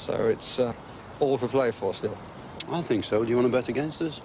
So it's all to play for still. I think so. Do you want to bet against us?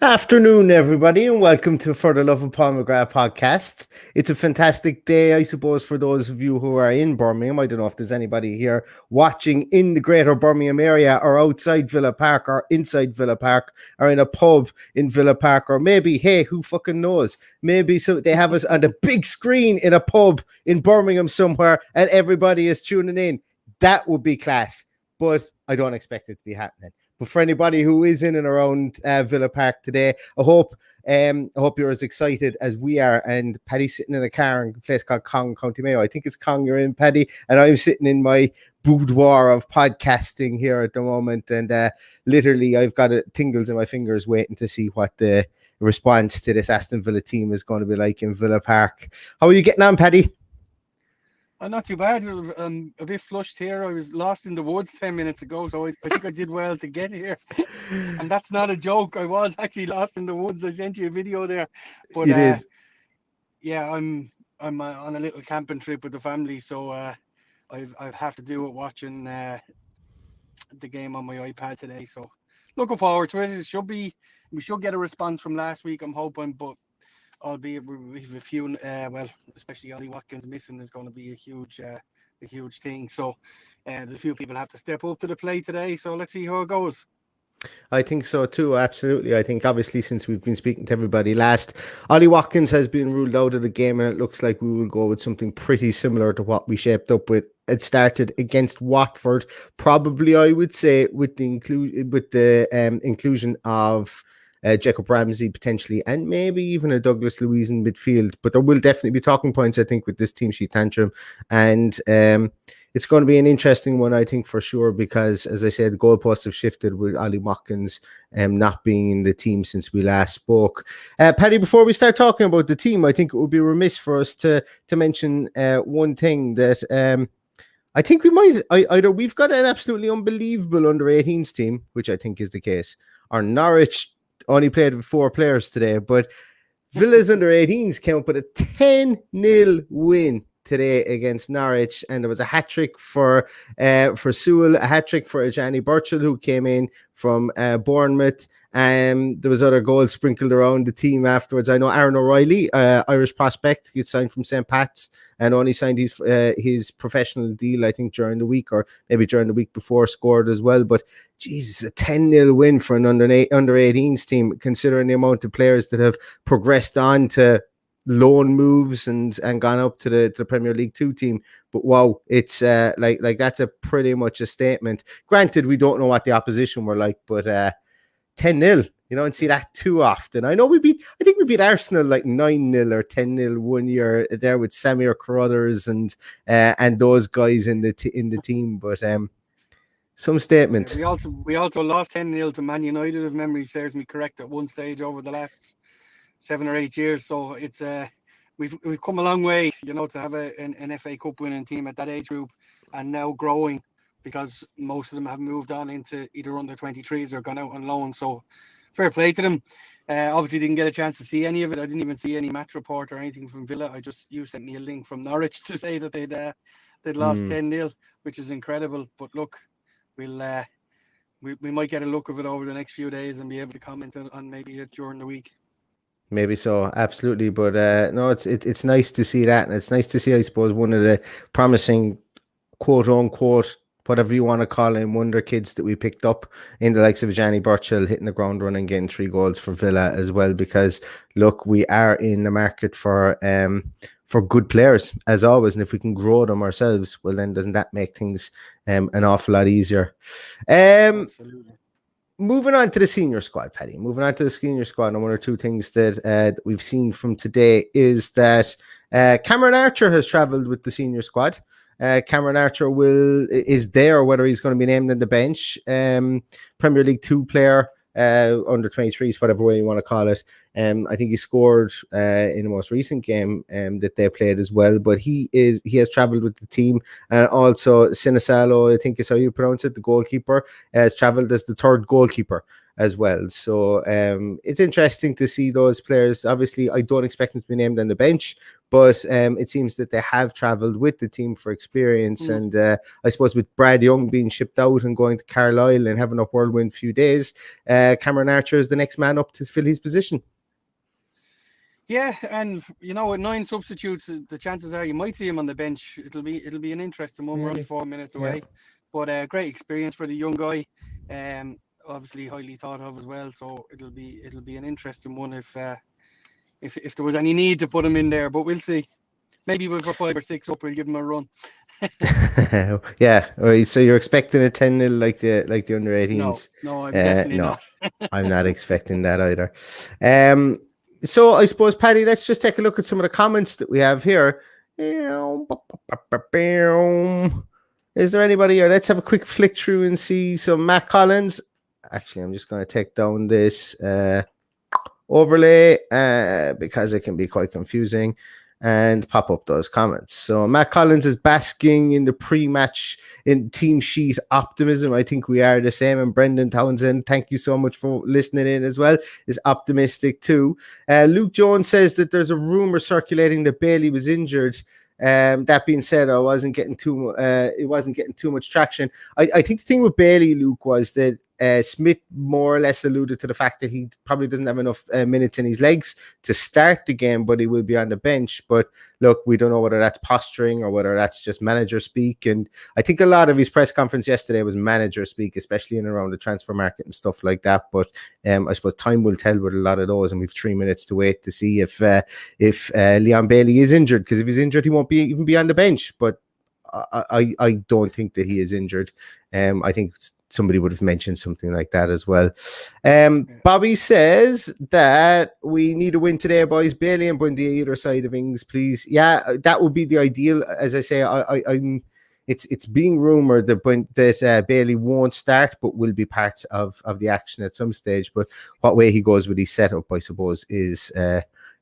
Afternoon, everybody, and welcome to For the Love of Paul McGrath podcast. It's a fantastic day, I suppose, for those of you who are in Birmingham. I don't know if there's anybody here watching in the greater Birmingham area or outside Villa Park or inside Villa Park or in a pub in Villa Park, or maybe, hey, who fucking knows? Maybe so they have us on the big screen in a pub in Birmingham somewhere and everybody is tuning in. That would be class, but I don't expect it to be happening. But for anybody who is in and around Villa Park today, I hope you're as excited as we are. And Paddy's sitting in a car in a place called Cong, County Mayo. I think it's Cong you're in, Paddy. And I'm sitting in my boudoir of podcasting here at the moment. And literally, I've got tingles in my fingers waiting to see what the response to this Aston Villa team is going to be like in Villa Park. How are you getting on, Paddy? Not too bad. I'm a bit flushed here. I was lost in the woods 10 minutes ago, so I think I did well to get here. And that's not a joke. I was actually lost in the woods. I sent you a video there. But you did. Yeah, I'm on a little camping trip with the family, so I have to do it watching the game on my iPad today. So looking forward to it. We should get a response from last week, I'm hoping, but albeit with a few, especially Ollie Watkins missing is going to be a huge thing. So there's a few people have to step up to the plate today. So let's see how it goes. I think so too, absolutely. I think obviously since we've been speaking to everybody last, Ollie Watkins has been ruled out of the game, and it looks like we will go with something pretty similar to what we shaped up with. It started against Watford, probably I would say with the inclusion of Jacob Ramsey potentially, and maybe even a Douglas Luiz in midfield. But there will definitely be talking points, I think, with this team sheet tantrum. And it's going to be an interesting one, I think, for sure, because, as I said, the goalposts have shifted with Ollie Watkins not being in the team since we last spoke. Paddy, before we start talking about the team, I think it would be remiss for us to mention one thing that I think we might, either we've got an absolutely unbelievable under-18s team, which I think is the case, or Norwich only played with 4 players today, but Villa's under-18s came up with a 10-0 win today against Norwich, and there was a hat-trick for Sewell, a hat-trick for Ajani Burchell, who came in from Bournemouth, and there was other goals sprinkled around the team afterwards. I know Aaron O'Reilly, Irish prospect, he signed from St. Pat's and only signed his professional deal, I think, during the week, or maybe during the week before, scored as well. But Jesus, a 10-0 win for an under-18s team, considering the amount of players that have progressed on to loan moves and gone up to the Premier League 2 team. But wow, it's like that's a pretty much a statement. Granted, we don't know what the opposition were like, but 10-0, you don't see that too often. I know I think we beat Arsenal like 9-0 or 10-0 one year there with Samir Carruthers and those guys in the team, but some statement. We also lost 10-0 to Man United, if memory serves me correct, at one stage over the last 7 or 8 years. So it's we've come a long way, to have an FA Cup winning team at that age group, and now growing, because most of them have moved on into either under 23s or gone out on loan. So fair play to them. Obviously didn't get a chance to see any of it. I didn't even see any match report or anything from Villa. You sent me a link from Norwich to say that they'd lost 10-0, which is incredible. But look, we'll we might get a look of it over the next few days and be able to comment on maybe it during the week. Maybe so, absolutely. But no, it's nice to see that, and it's nice to see, I suppose, one of the promising, quote unquote, whatever you want to call him, wonder kids that we picked up in the likes of Ajani Burchell hitting the ground running, getting 3 goals for Villa as well. Because look, we are in the market for good players as always, and if we can grow them ourselves, well, then doesn't that make things an awful lot easier? Absolutely. Moving on to the senior squad, Paddy. Moving on to the senior squad, and one or two things that we've seen from today is that Cameron Archer has travelled with the senior squad. Cameron Archer is there, whether he's going to be named on the bench. Premier League 2 player, under 23s, whatever way you want to call it. I think he scored in the most recent game that they played as well. But he has travelled with the team, and also Sinisalo, I think is how you pronounce it, the goalkeeper, has travelled as the third goalkeeper as well. So it's interesting to see those players. Obviously, I don't expect them to be named on the bench, but it seems that they have travelled with the team for experience. And I suppose with Brad Young being shipped out and going to Carlisle and having a whirlwind few days, Cameron Archer is the next man up to fill his position. Yeah, and with 9 substitutes, the chances are you might see him on the bench. It'll be an interesting one. We're only 4 minutes away, but great experience for the young guy. Obviously highly thought of as well, so it'll be an interesting one if there was any need to put him in there, but we'll see. Maybe if we're 5 or 6 up, we'll give him a run. Yeah, so you're expecting a 10-0 like the under 18s? No, I'm definitely not. I'm not expecting that either. So I suppose, Paddy, let's just take a look at some of the comments that we have here. Is there anybody here? Let's have a quick flick through and see. So Matt Collins. Actually, I'm just going to take down this overlay because it can be quite confusing, and pop up those comments. So Matt Collins is basking in the pre-match in team sheet optimism. I think we are the same. And Brendan Townsend, thank you so much for listening in as well, is optimistic too. Luke Jones says that there's a rumor circulating that Bailey was injured. That being said, it wasn't getting too much traction. I think the thing with Bailey, Luke, was that Smith more or less alluded to the fact that he probably doesn't have enough minutes in his legs to start the game, but he will be on the bench. But look, we don't know whether that's posturing or whether that's just manager speak. And I think a lot of his press conference yesterday was manager speak, especially in around the transfer market and stuff like that. But I suppose time will tell with a lot of those, and we've 3 minutes to wait to see if Leon Bailey is injured. Because if he's injured, he won't even be on the bench. But I don't think that he is injured. I think somebody would have mentioned something like that as well. Bobby says that we need a win today, boys. Bailey and Bundy either side of things, please. Yeah, that would be the ideal. As I say, it's being rumored that Bailey won't start, but will be part of the action at some stage. But what way he goes with his setup, I suppose, is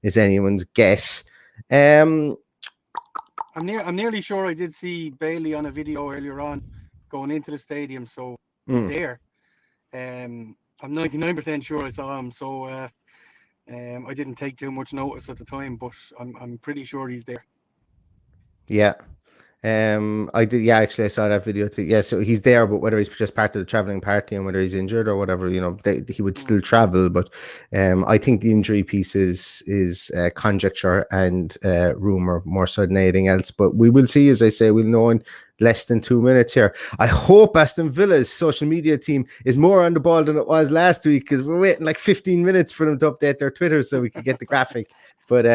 anyone's guess. I'm nearly sure I did see Bailey on a video earlier on going into the stadium, so he's there. I'm 99% sure I saw him, so I didn't take too much notice at the time, but I'm pretty sure he's there. Yeah. I did. Yeah, actually, I saw that video too. Yeah, so he's there, but whether he's just part of the traveling party and whether he's injured or whatever, he would still travel. But I think the injury piece is conjecture and rumor more so than anything else. But we will see, as I say, we'll know in less than 2 minutes here. I hope Aston Villa's social media team is more on the ball than it was last week, because we're waiting like 15 minutes for them to update their Twitter so we can get the graphic. But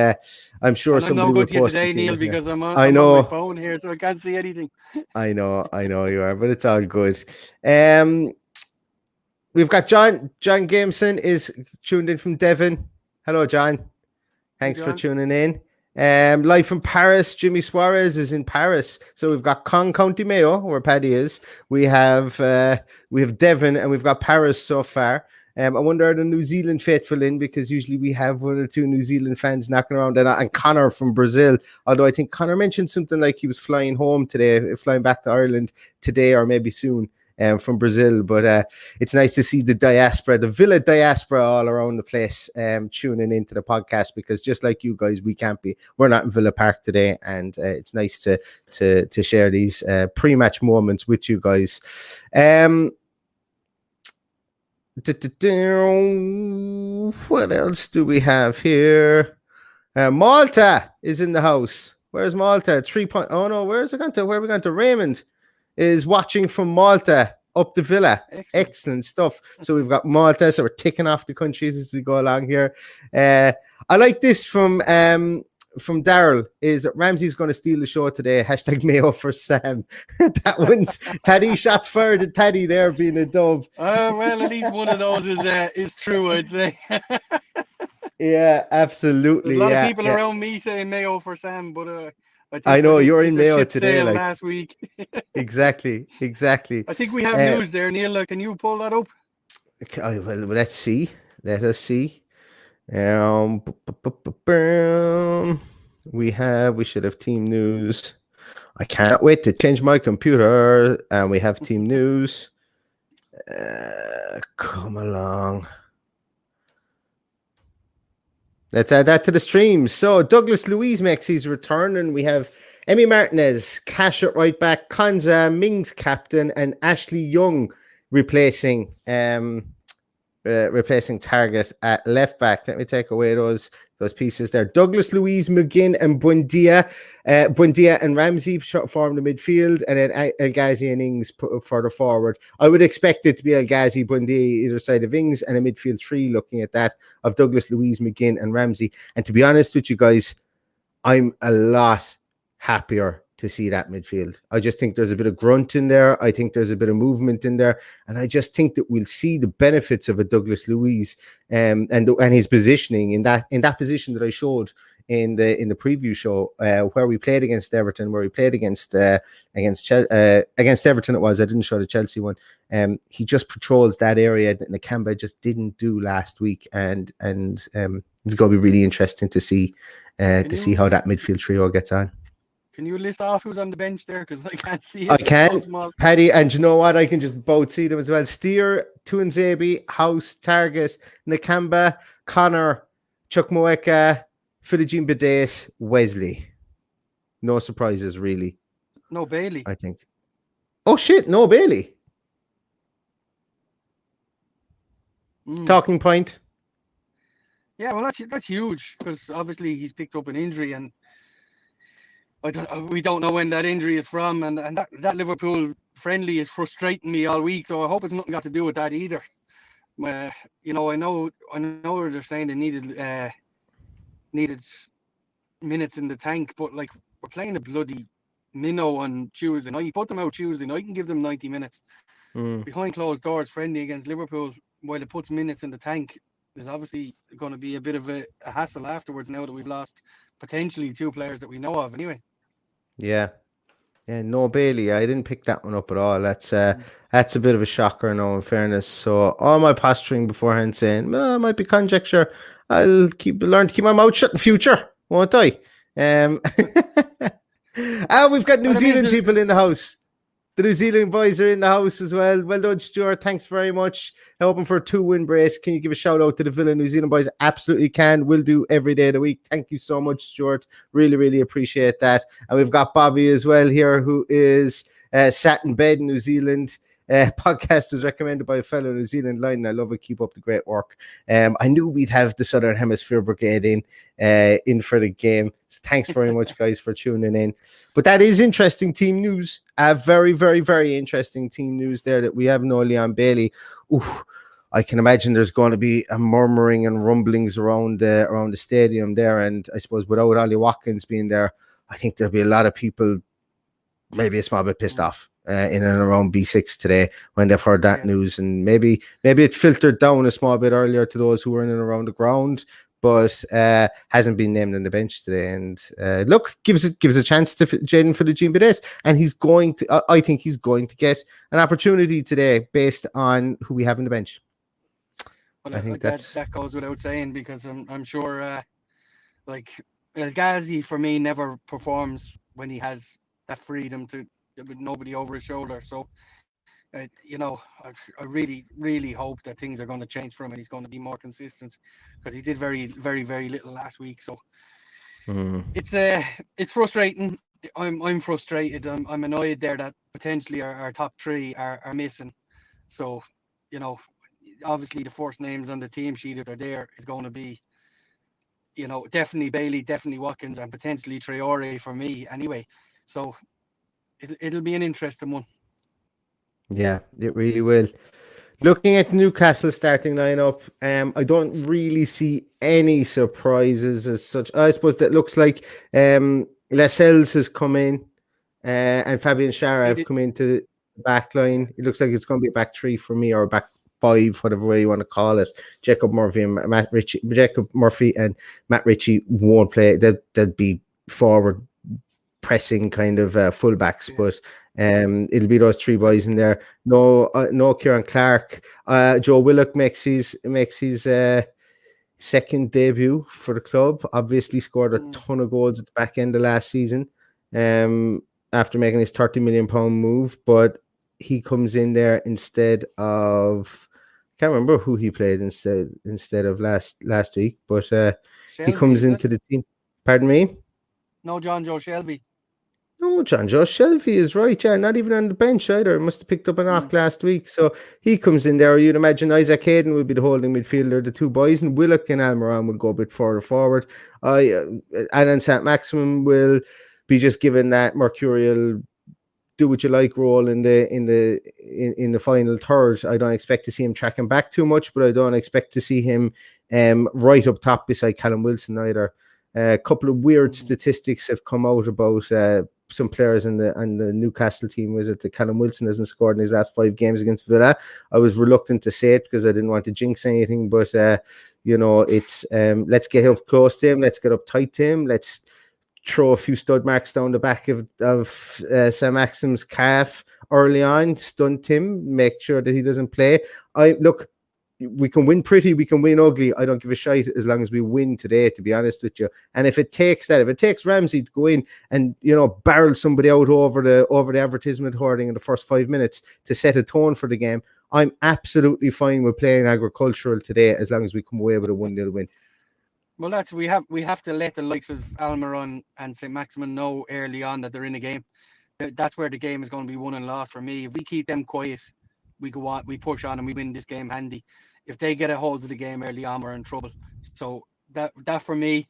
I'm sure somebody will post today, Neil, here. because I'm on my phone here, so I can't see anything. I know you are, but it's all good. We've got John Gameson is tuned in from Devon. Hello, John. Thanks for tuning in. Live from Paris, Jimmy Suarez is in Paris. So we've got Con County Mayo, where Paddy is. We have Devon, and we've got Paris so far. I wonder, are the New Zealand faithful in, because usually we have 1 or 2 New Zealand fans knocking around, and Connor from Brazil. Although I think Connor mentioned something like he was flying home today, flying back to Ireland today or maybe soon. From Brazil, but it's nice to see the diaspora, the Villa diaspora, all around the place tuning into the podcast, because just like you guys, we're not in Villa Park today, and it's nice to share these pre-match moments with you guys. What else do we have here? Malta is in the house. Where's Malta? 3 point. Oh no, where's it gone to? Where are we going to? Raymond is watching from Malta up the Villa. Excellent stuff. So we've got Malta, so we're ticking off the countries as we go along here. I like this from Daryl, is that Ramsey's going to steal the show today. # Mayo for Sam. That one's Paddy, shots fired at Paddy there being a dove. Well, at least one of those is true, I'd say. Yeah, absolutely. There's a lot of people around me saying Mayo for Sam, but I know you're in Mayo today. Like last week. Exactly. I think we have news there, Neil. Can you pull that up? Okay, well, let's see. Let us see. We should have team news. I can't wait to change my computer. And we have team news. Come along. Let's add that to the stream. So Douglas Luiz makes his return, and we have Emi Martinez, Cash at right back, Konza, Mings captain, and Ashley Young replacing Target at left back. Let me take away those pieces there. Douglas Luiz, McGinn, and Buendia. Buendia and Ramsey form the midfield, and then El Ghazi and Ings put further forward. I would expect it to be El Ghazi, Buendia either side of Ings, and a midfield three looking at that of Douglas Luiz, McGinn, and Ramsey. And to be honest with you guys, I'm a lot happier to see that midfield. I just think there's a bit of grunt in there. I think there's a bit of movement in there, and I just think that we'll see the benefits of a Douglas Luiz and his positioning in that position that I showed in the preview show where we played against Everton, where we played against Everton. It was, I didn't show the Chelsea one. He just patrols that area that Nakamba just didn't do last week, and it's going to be really interesting to see how that midfield trio gets on. Can you list off who's on the bench there? Because I can't see it. I can, Paddy, and you know what? I can just both see them as well. Steer, Tuanzebe, House, Target, Nakamba, Connor, Chukwuemeka, Philogene Bides, Wesley. No surprises, really. No Bailey, I think. Oh, shit, no Bailey. Talking point. Yeah, well, that's huge, because obviously he's picked up an injury, and we don't know when that injury is from, and that Liverpool friendly is frustrating me all week. So I hope it's nothing got to do with that either. I know they're saying they needed minutes in the tank, but like, we're playing a bloody minnow on Tuesday night. You put them out Tuesday night, you can give them 90 minutes behind closed doors, friendly against Liverpool, while it puts minutes in the tank. There's obviously going to be a bit of a hassle afterwards now that we've lost potentially two players that we know of anyway. Yeah, no Bailey. I didn't pick that one up at all. That's a bit of a shocker, no, in fairness. So all my posturing beforehand saying, well, it might be conjecture. I'll learn to keep my mouth shut in future, won't I? We've got New Zealand people in the house. The New Zealand boys are in the house as well. Well done, Stuart. Thanks very much. Hoping for a 2-win brace. Can you give a shout out to the Villa New Zealand boys? Absolutely can. Will do every day of the week. Thank you so much, Stuart. Really, really appreciate that. And we've got Bobby as well here, who is sat in bed in New Zealand. Podcast was recommended by a fellow New Zealand line. I love it. Keep up the great work. I knew we'd have the Southern Hemisphere Brigade in for the game. So thanks very much, guys, for tuning in. But that is interesting team news. Very, very, very interesting team news there that we have no Leon Bailey. Ooh, I can imagine there's going to be a murmuring and rumblings around the stadium there. And I suppose without Ollie Watkins being there, I think there'll be a lot of people maybe a small bit pissed off in and around B6 today when they've heard that news, and maybe it filtered down a small bit earlier to those who were in and around the ground, but hasn't been named on the bench today. And look, gives a chance to Jaden for the Bides, and he's going to. I think he's going to get an opportunity today based on who we have in the bench. Well, I think that goes without saying, because I'm sure like El Ghazi for me never performs when he has that freedom to with nobody over his shoulder. So I really, really hope that things are going to change for him and he's going to be more consistent, because he did very, very, very little last week. So it's frustrating. I'm frustrated. I'm annoyed there that potentially our top three are missing. So obviously the first names on the team sheet, if they're there, is going to be definitely Bailey, definitely Watkins, and potentially Traore for me anyway. So it'll be an interesting one. Yeah, it really will. Looking at Newcastle starting lineup, I don't really see any surprises as such. I suppose that looks like Lascelles has come in and Fabian Schär have come into the back line. It looks like it's going to be a back three for me, or a back five, whatever way you want to call it. Jacob Murphy and Matt Ritchie won't play. They'll be forward pressing kind of fullbacks, but it'll be those three boys in there. No Kieran Clark. Joe Willock makes his second debut for the club. Obviously scored a ton of goals at the back end of last season, after making his £30 million move, but he comes in there instead of, I can't remember who he played instead of last week, but he comes into the team. Pardon me? No, John Joe Shelby. No, John Joe Shelby is right. Yeah, not even on the bench either. Must have picked up a knock last week. So he comes in there. You'd imagine Isaac Hayden would be the holding midfielder, the two boys, and Willock and Almiron would go a bit further forward. Alan St. Maximum will be just given that mercurial do what you like role in the final third. I don't expect to see him tracking back too much, but I don't expect to see him right up top beside Callum Wilson either. A couple of weird statistics have come out about some players on the Newcastle team. Was it that Callum Wilson hasn't scored in his last 5 games against Villa? I was reluctant to say it because I didn't want to jinx anything, but it's let's get up close to him, let's get up tight to him, let's throw a few stud marks down the back of Sam Maxim's calf early on, stunt him, make sure that he doesn't play. We can win pretty, we can win ugly. I don't give a shite as long as we win today, to be honest with you. And if it takes Ramsey to go in and barrel somebody out over the advertisement hoarding in the first 5 minutes to set a tone for the game, I'm absolutely fine with playing agricultural today as long as we come away with a 1-0 win. Well, we have to let the likes of Almiron and St. Maximin know early on that they're in a game. That's where the game is going to be won and lost for me. If we keep them quiet, we go on, we push on, and we win this game handy. If they get a hold of the game early on, we're in trouble. So that for me,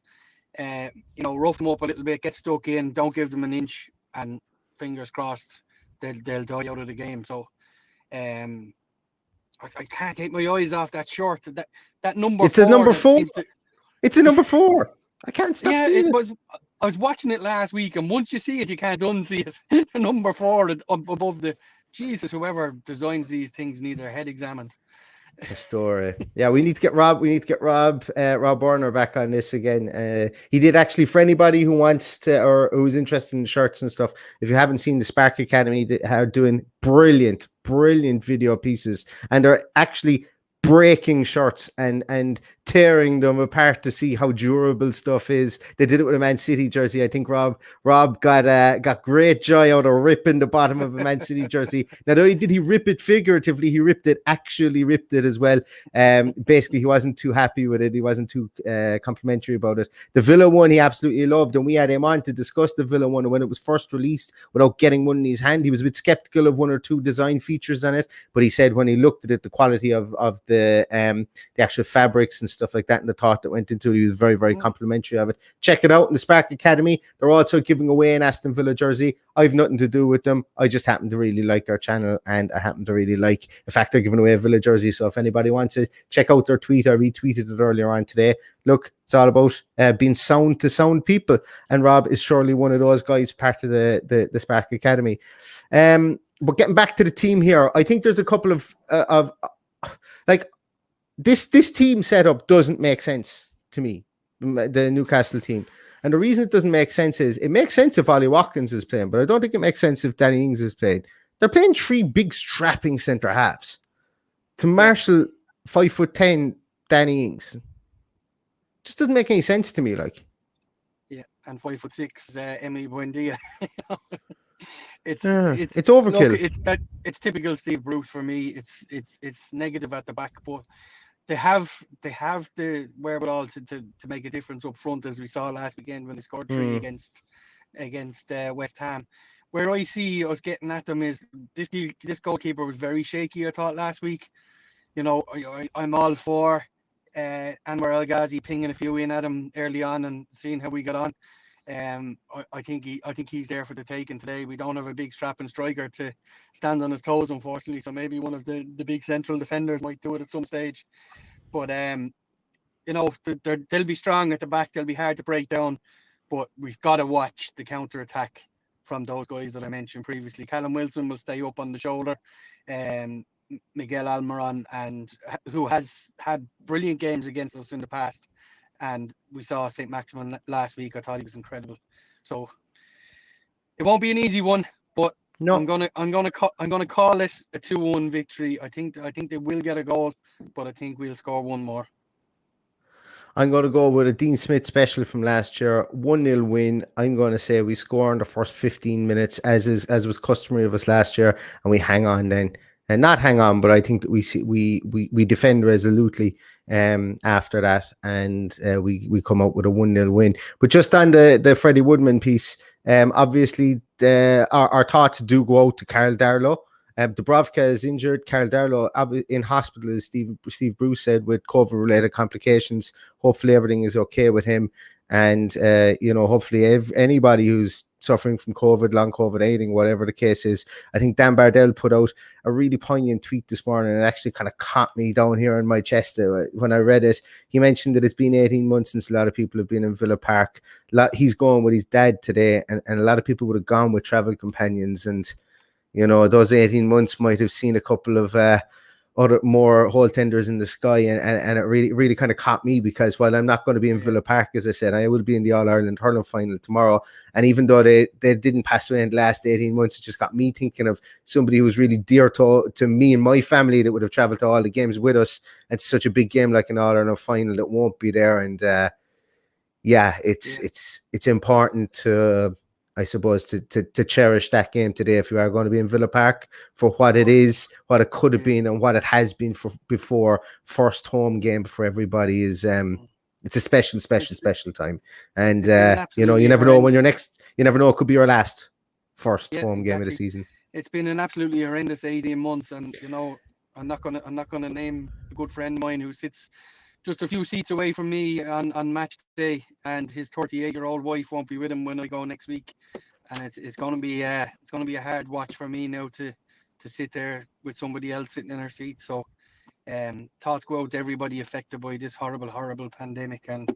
rough them up a little bit, get stuck in, don't give them an inch, and fingers crossed they'll die out of the game. So I can't take my eyes off that short. That number. It's a number 4. It's a number 4. I can't stop seeing it. I was watching it last week, and once you see it, you can't unsee it. Number 4 above the Jesus. Whoever designs these things need their head examined. A story. Yeah, we need to get Rob Burner back on this again. He did actually, for anybody who wants to or who's interested in shirts and stuff. If you haven't seen the Spark Academy, they are doing brilliant video pieces, and they're actually breaking shirts and tearing them apart to see how durable stuff is. They did it with a Man City jersey. I think Rob got great joy out of ripping the bottom of a Man City jersey. Not only did he rip it figuratively, he ripped it as well. Basically, he wasn't too happy with it. He wasn't too complimentary about it. The Villa one he absolutely loved, and we had him on to discuss the Villa one. And when it was first released, without getting one in his hand, he was a bit skeptical of 1 or 2 design features on it. But he said when he looked at it, the quality of the actual fabrics and stuff like that, and the thought that went into it, he was very, very complimentary of it. Check it out in the Spark Academy. They're also giving away an Aston Villa jersey. I've nothing to do with them. I just happen to really like their channel, and I happen to really like the fact they're giving away a Villa jersey. So if anybody wants to check out their tweet, I retweeted it earlier on today. Look, it's all about being sound to sound people, and Rob is surely one of those guys, part of the Spark Academy. But getting back to the team here, I think there's a couple of this team setup doesn't make sense to me, the Newcastle team. And the reason it doesn't make sense is, it makes sense if Ollie Watkins is playing, but I don't think it makes sense if Danny Ings is playing. They're playing 3 big strapping centre halves to marshal 5'10" Danny Ings. Just doesn't make any sense to me. Yeah, and 5'6" Emily Buendia. It's overkill. Look, it's typical Steve Bruce for me. It's negative at the back, but they have the wherewithal to make a difference up front, as we saw last weekend when they scored 3 against West Ham. Where I see us getting at them is this goalkeeper was very shaky, I thought, last week. I'm all for Anwar El Ghazi pinging a few in at him early on and seeing how we got on. I think he's there for the taking today. We don't have a big strapping striker to stand on his toes, unfortunately. So maybe one of the big central defenders might do it at some stage. But they'll be strong at the back. They'll be hard to break down. But we've got to watch the counter attack from those guys that I mentioned previously. Callum Wilson will stay up on the shoulder. Miguel Almiron, and who has had brilliant games against us in the past. And we saw St. Maximin last week. I thought he was incredible. So It won't be an easy one, but No. I'm gonna call it a 2-1 victory. I think they will get a goal, but I think we'll score one more. I'm going to go with a Dean Smith special from last year, 1-0 win. I'm going to say we score in the first 15 minutes, as was customary of us last year, and we hang on then. And not hang on, but I think that we defend resolutely after that, and we come out with a 1-0 win. But just on the Freddie Woodman piece, obviously our thoughts do go out to Carl Darlow. Dubravka is injured. Carl Darlow in hospital, as Steve Bruce said, with COVID-related complications. Hopefully everything is okay with him. And, hopefully anybody who's suffering from COVID, long COVID, anything, whatever the case is. I think Dan Bardell put out a really poignant tweet this morning, and it actually kind of caught me down here in my chest when I read it. He mentioned that it's been 18 months since a lot of people have been in Villa Park. He's going with his dad today, and a lot of people would have gone with travel companions, and those 18 months might have seen a couple of other more hole tenders in the sky, and it really, really kind of caught me, because while I'm not going to be in Villa Park, as I said, I will be in the All-Ireland hurling final tomorrow. And even though they didn't pass away in the last 18 months, it just got me thinking of somebody who was really dear to me and my family, that would have traveled to all the games with us. It's such a big game like an All-Ireland final that won't be there. And it's important to, I suppose, to cherish that game today if you are going to be in Villa Park for what it is, what it could have been, and what it has been before. First home game for everybody is it's a special time. And you never know when you never know, it could be your last first home game of the season. It's been an absolutely horrendous 18 months, and I'm not gonna name a good friend of mine who sits just a few seats away from me on match day, and his 38-year-old wife won't be with him when I go next week, and it's going to be a hard watch for me now to sit there with somebody else sitting in her seat. So thoughts go out to everybody affected by this horrible pandemic, and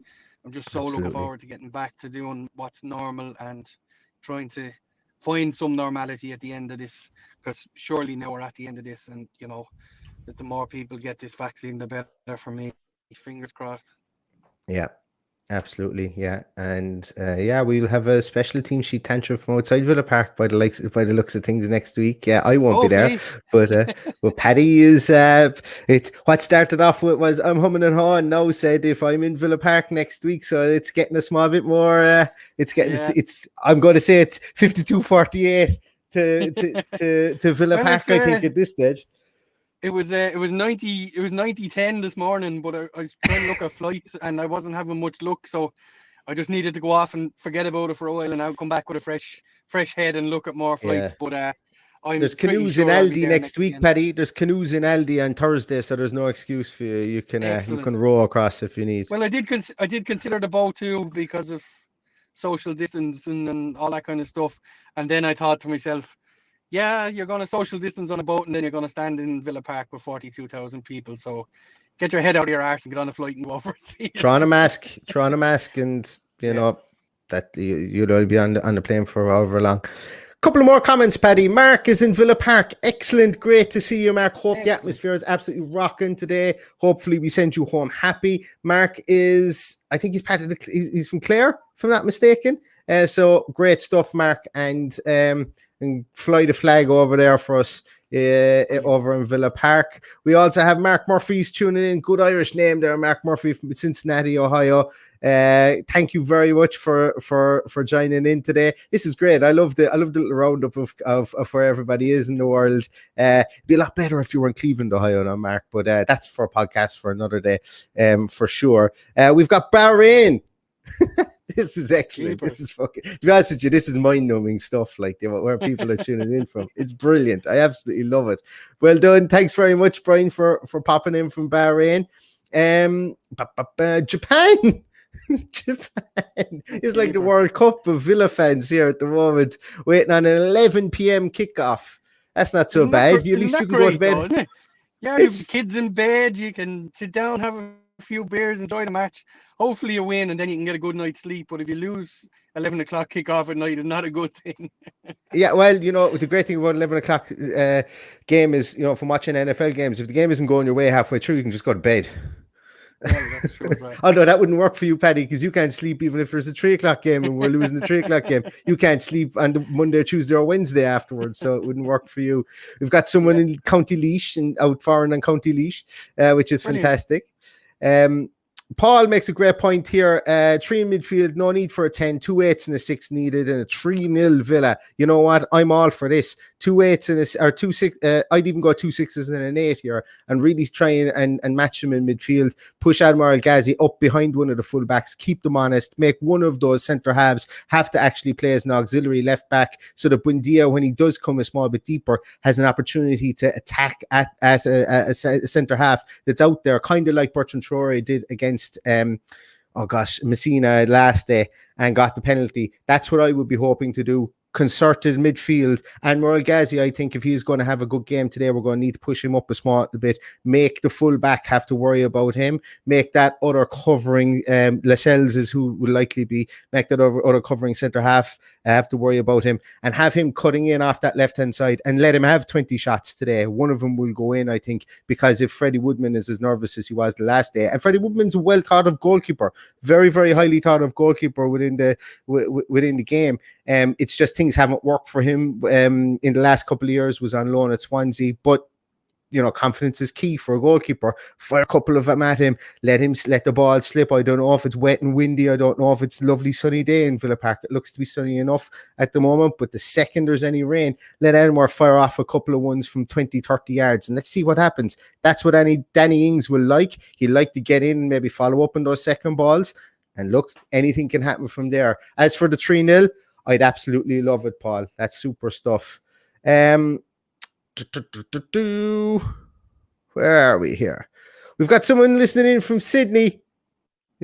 I'm just so looking forward to getting back to doing what's normal and trying to find some normality at the end of this, because surely now we're at the end of this, and that the more people get this vaccine, the better for me. Fingers crossed. Yeah, absolutely. Yeah, and we'll have a special team sheet tantrum from outside Villa Park by the looks of things next week. Yeah, I won't be there, but Paddy is. It's what started off with was I'm humming and hawing. Now said if I'm in Villa Park next week, so it's getting a small bit more. It's I'm going to say it's 52-48 to Villa Park. I think at this stage. It was 90-10 this morning, but I was trying to look at flights and I wasn't having much luck, so I just needed to go off and forget about it for a while, and I'll come back with a fresh head and look at more flights. Yeah. But there's canoes in Aldi next week, Paddy. There's canoes in Aldi on Thursday, so there's no excuse for you. You can row across if you need. Well, I did consider the boat too, because of social distancing and all that kind of stuff, and then I thought to myself, yeah, you're going to social distance on a boat, and then you're going to stand in Villa Park with 42,000 people. So get your head out of your arse and get on a flight and go over and see. Throw on a mask, and that you'll only be on the plane for however long. Couple of more comments, Paddy. Mark is in Villa Park. Excellent. Great to see you, Mark. Hope the atmosphere is absolutely rocking today. Hopefully we send you home happy. Mark is, I think he's from Clare, if I'm not mistaken. So great stuff, Mark. And fly the flag over there for us over in Villa Park. We also have Mark Murphy's tuning in. Good Irish name there, Mark Murphy from Cincinnati, Ohio. Thank you very much for joining in today. This is great. I love the little roundup of where everybody is in the world. It'd be a lot better if you were in Cleveland, Ohio now, Mark, but that's for a podcast for another day, for sure. We've got Bahrain. This is excellent. This is fucking, to be honest with you, this is mind-numbing stuff, like where people are tuning in from. It's brilliant. I absolutely love it. Well done. Thanks very much, Brian, for popping in from Bahrain. Japan. Japan is like the World Cup of Villa fans here at the moment, waiting on an 11 p.m. kickoff. That's not so bad. At least you can go to bed. Though, yeah, you have the kids in bed. You can sit down, have a few beers, enjoy the match. Hopefully you win, and then you can get a good night's sleep. But if you lose 11 o'clock kickoff at night, it's not a good thing. Yeah, well, the great thing about 11 o'clock game is, from watching NFL games, if the game isn't going your way halfway through, you can just go to bed. Well, that's true as well. Although that wouldn't work for you, Paddy, because you can't sleep even if there's a 3 o'clock game and we're losing the 3 o'clock game. You can't sleep on the Monday, Tuesday, or Wednesday afterwards, so it wouldn't work for you. We've got someone in County Laois and out foreign on County Laois, which is Brilliant. fantastic. Paul makes a great point here. 3 in midfield, no need for a 10, 2 8s and a 6 needed, and a 3-0 Villa. You know what? I'm all for this. 2 8s and or 2 6. I'd even go 2 6s and an 8 here, and really try and match them in midfield. Push Admiral Ghazi up behind one of the fullbacks. Keep them honest. Make one of those centre halves have to actually play as an auxiliary left back, so that Buendia, when he does come a small bit deeper, has an opportunity to attack at a centre half that's out there, kind of like Bertrand Traore did against Messina last day and got the penalty. That's what I would be hoping to do. Concerted midfield. And Moral Ghazi, I think if he's going to have a good game today, we're going to need to push him up a small bit, make the full back have to worry about him, make that other covering, Lascelles is who will likely be, make that other covering centre half have to worry about him, and have him cutting in off that left-hand side and let him have 20 shots today. One of them will go in, I think, because if Freddie Woodman is as nervous as he was the last day, and Freddie Woodman's a well-thought-of goalkeeper, very, very highly thought-of goalkeeper within the game. It's just things haven't worked for him in the last couple of years. Was on loan at Swansea, but you know, confidence is key for a goalkeeper. Fire a couple of them at him, let the ball slip. I don't know if it's wet and windy. I don't know if it's a lovely sunny day in Villa Park. It looks to be sunny enough at the moment, but the second there's any rain, let Elmore fire off a couple of ones from 20, 30 yards and let's see what happens. That's what Danny Ings will like. He'll like to get in and maybe follow up on those second balls, and look, anything can happen from there. As for the 3-0, I'd absolutely love it, Paul. That's super stuff. Where are we here? We've got someone listening in from Sydney.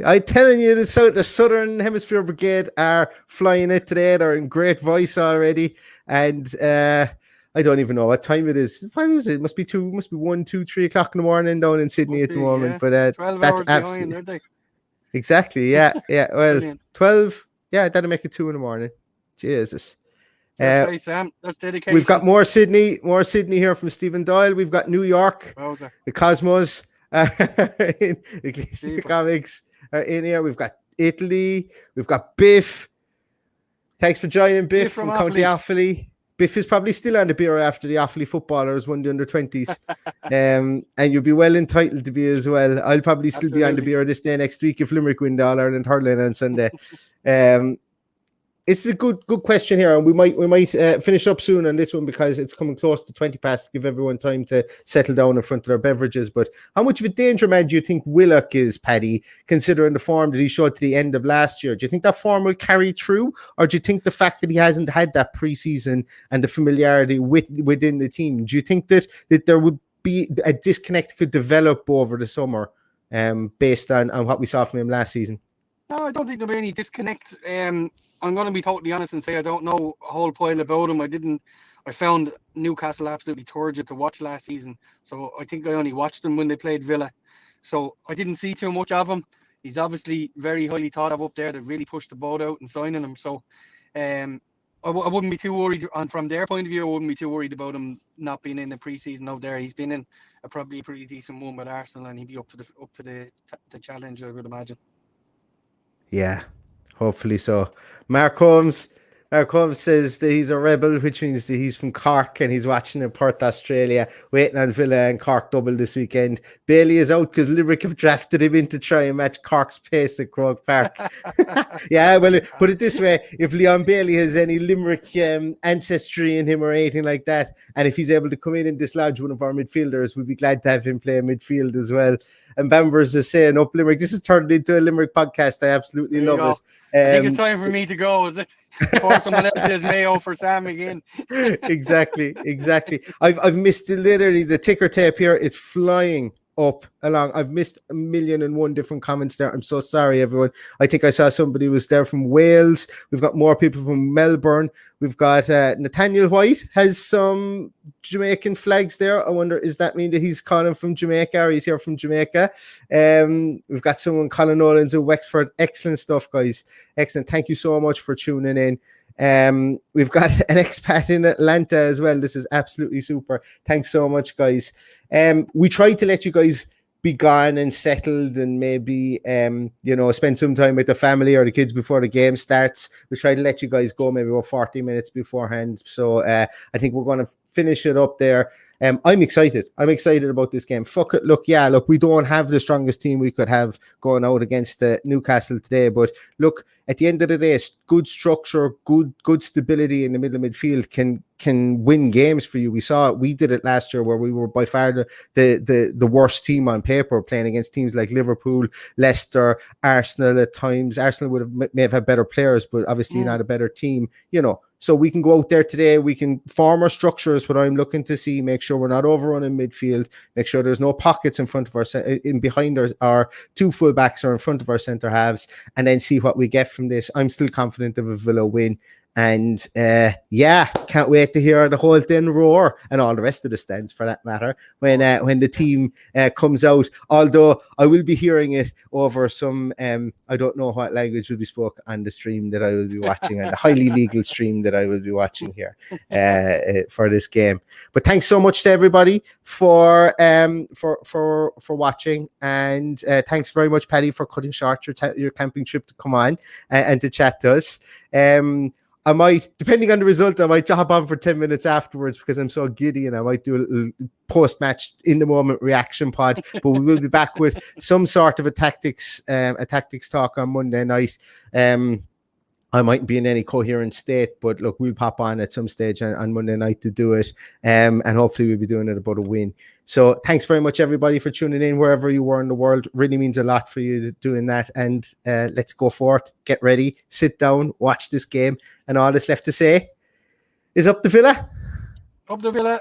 I'm telling you, the Southern Hemisphere Brigade are flying it today. They're in great voice already. And I don't even know what time it is. What is it? It must be 1, 2, 3 o'clock in the morning down in Sydney at the moment. Yeah. But 12 that's hours absolutely behind, aren't they? Exactly. Yeah. Yeah. Well, Brilliant. 12. Yeah, that'll make it 2 in the morning. Jesus. Okay, Sam, that's dedication. We've got more Sydney here from Stephen Doyle. We've got New York, the Cosmos, the comics are in here. We've got Italy. We've got Biff. Thanks for joining, Biff from County Offaly. Biff is probably still on the beer after the Offaly footballers won the under-20s. And you'll be well entitled to be as well. I'll probably still be on the beer this day next week if Limerick win the All-Ireland hurling on Sunday. It's a good question here, and we might finish up soon on this one because it's coming close to 20 past to give everyone time to settle down in front of their beverages. But how much of a danger man do you think Willock is, Paddy, considering the form that he showed to the end of last year? Do you think that form will carry through, or do you think the fact that he hasn't had that preseason and the familiarity within the team, do you think that there would be a disconnect could develop over the summer based on what we saw from him last season? No, I don't think there'll be any disconnect. I'm going to be totally honest and say I don't know a whole pile about him. I found Newcastle absolutely turgid to watch last season. So I think I only watched them when they played Villa. So I didn't see too much of him. He's obviously very highly thought of up there. They really pushed the boat out in signing him. So I wouldn't be too worried. And from their point of view, I wouldn't be too worried about him not being in the preseason out there. He's been in probably a pretty decent one with Arsenal, and he'd be up to the challenge, I would imagine. Yeah, hopefully so. Mark Holmes says that he's a rebel, which means that he's from Cork and he's watching in Perth, Australia, waiting on Villa and Cork double this weekend. Bailey is out because Limerick have drafted him in to try and match Cork's pace at Croke Park. Yeah, well, put it this way, if Leon Bailey has any Limerick ancestry in him or anything like that, and if he's able to come in and dislodge one of our midfielders, we'd be glad to have him play midfield as well. And Bambers is saying up Limerick. This has turned into a Limerick podcast. I absolutely love it. I think it's time for me to go, is it? Pour someone else's mayo for Sam again. Exactly. I've missed literally the ticker tape here. It's flying up along. I've missed 1,000,001 different comments there. I'm so sorry, everyone. I think I saw somebody was there from Wales. We've got more people from Melbourne. We've got Nathaniel White has some Jamaican flags there. I wonder, does that mean that he's calling from Jamaica or he's here from Jamaica? We've got someone, Colin Owens of Wexford. Excellent stuff, guys. Excellent. Thank you so much for tuning in. We've got an expat in Atlanta as well. This is absolutely super. Thanks so much, guys. We tried to let you guys be gone and settled and maybe spend some time with the family or the kids before the game starts. We try to let you guys go maybe about 40 minutes beforehand. So I think we're going to finish it up there. I'm excited. I'm excited about this game. Fuck it. Look, we don't have the strongest team we could have going out against Newcastle today. But look, at the end of the day, good structure, good stability in the middle of midfield can win games for you. We saw it. We did it last year where we were by far the worst team on paper, playing against teams like Liverpool, Leicester, Arsenal at times. Arsenal may have had better players, but obviously not a better team, So we can go out there today. We can form our structures, what I'm looking to see, make sure we're not overrunning midfield, make sure there's no pockets in front of behind our two fullbacks or in front of our centre halves, and then see what we get from this. I'm still confident of a Villa win. And can't wait to hear the whole thing roar, and all the rest of the stands for that matter, when the team comes out. Although I will be hearing it over some I don't know what language will be spoken on the stream that I will be watching, and the highly legal stream that I will be watching here for this game. But thanks so much to everybody for watching, and thanks very much, Paddy, for cutting short your camping trip to come on and to chat to us. I might, depending on the result, I might hop on for 10 minutes afterwards because I'm so giddy, and I might do a little post-match in the moment reaction pod. But we will be back with some sort of a tactics talk on Monday night. I mightn't be in any coherent state, but look, we'll pop on at some stage on Monday night to do it. And hopefully we'll be doing it about a win. So thanks very much, everybody, for tuning in wherever you were in the world. Really means a lot for you doing that. And let's go for it. Get ready, sit down, watch this game. And all that's left to say is up the Villa. Up the Villa.